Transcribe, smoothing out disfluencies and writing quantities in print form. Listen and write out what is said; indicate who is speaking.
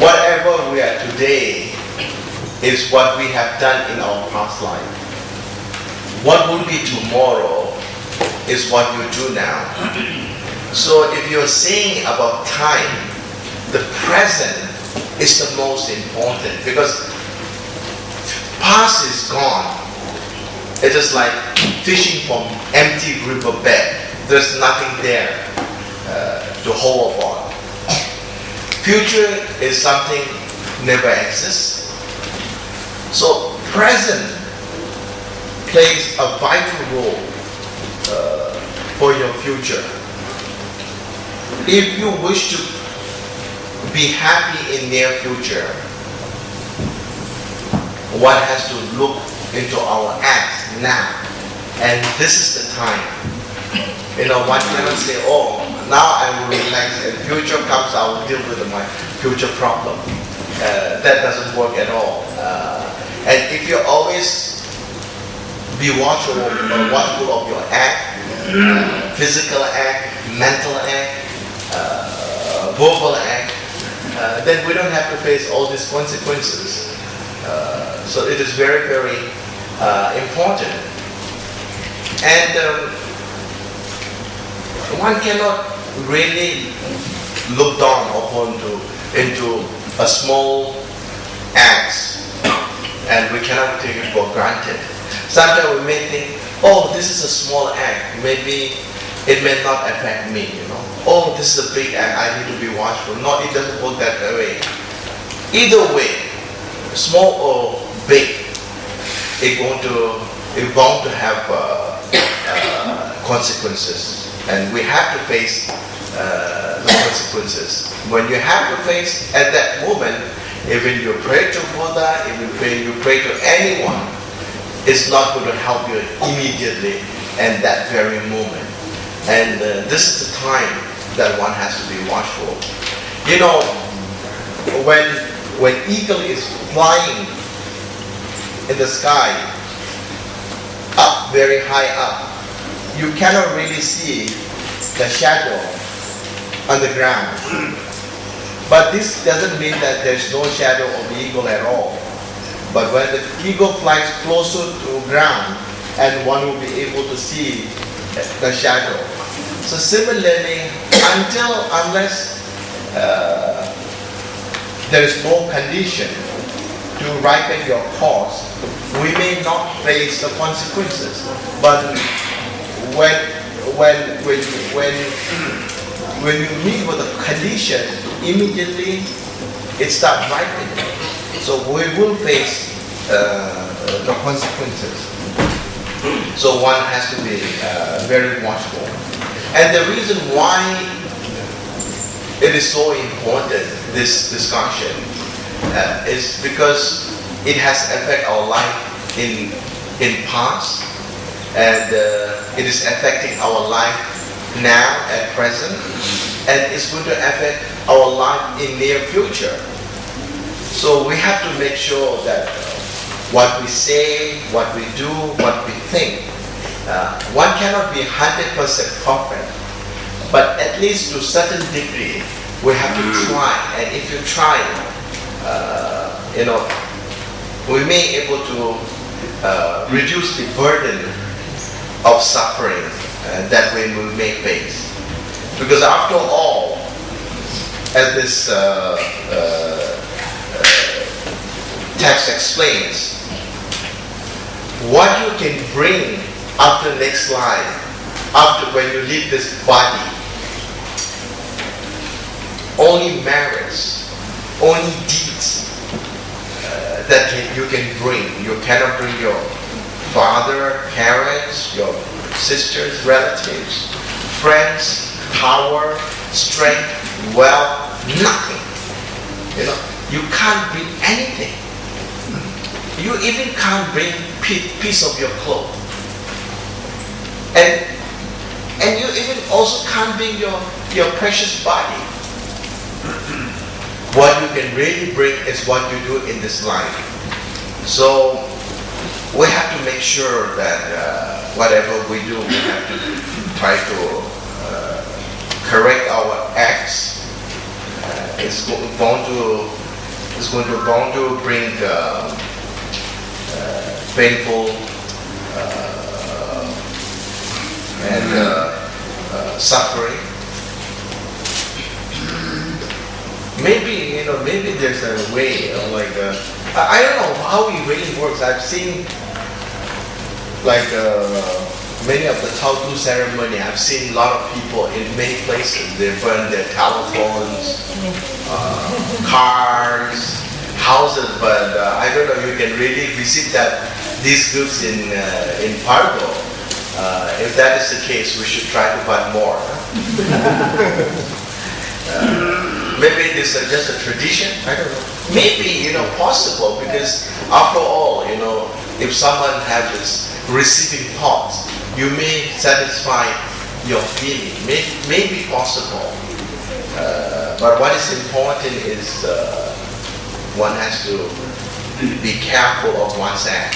Speaker 1: whatever we are today is what we have done in our past life. What will be tomorrow is what you do now. So if you're saying about time, the present is the most important, because past is gone. It is like fishing from empty riverbed. There's nothing there to hold upon. Future is something never exists. So present plays a vital role for your future. If you wish to be happy in near future, one has to look into our acts now, and this is the time. One cannot say, oh, now I will relax, and future comes, I will deal with my future problem. That doesn't work at all. And if you always be watchful of your act, physical act, mental act, verbal act, then we don't have to face all these consequences. So it is very, very important. And one cannot really look down into a small act, and we cannot take it for granted. Sometimes we may think, oh, this is a small act, maybe it may not affect me, Oh, this is a big act, I need to be watchful. No, it doesn't work that way. Either way, small or big, it's bound to have consequences. And we have to face the consequences. When you have to face at that moment, even you pray to Buddha, even you pray to anyone, it's not going to help you immediately and that very moment. And this is the time that one has to be watchful. When eagle is flying in the sky, up very high up, you cannot really see the shadow on the ground. But this doesn't mean that there's no shadow of the eagle at all. But when the eagle flies closer to the ground, and one will be able to see the shadow. So similarly, unless there is no condition to ripen your cause, we may not face the consequences. But when you meet with a condition, immediately it starts ripening. So we will face the consequences. So one has to be very watchful. And the reason why it is so important, this discussion, is because it has affected our life in past, and it is affecting our life now at present, and it's going to affect our life in near future. So we have to make sure that what we say, what we do, what we think, one cannot be 100% perfect, but at least to a certain degree we have to try. And if you try, we may be able to reduce the burden of suffering that we may face. Because after all, as this text explains, what you can bring after next life, after when you leave this body, only merits, only deeds that you can bring. You cannot bring your father, parents, your sisters, relatives, friends, power, strength, wealth, nothing. You can't bring anything. You even can't bring piece of your clothes. And you even also can't bring your precious body. What you can really bring is what you do in this life. So we have to make sure that whatever we do, we have to try to correct our acts. It's going to is going to bring painful and suffering. Maybe maybe there's a way, I don't know how it really works. I've seen many of the Tautu ceremony. I've seen a lot of people in many places. They burn their telephones, cars, houses. But I don't know. You can really visit these groups in Pargo. If that is the case, we should try to burn more. Maybe this is just a tradition. I don't know. Maybe possible, because after all, if someone has this receiving thoughts, you may satisfy your feeling. May be possible. But what is important is one has to be careful of one's act.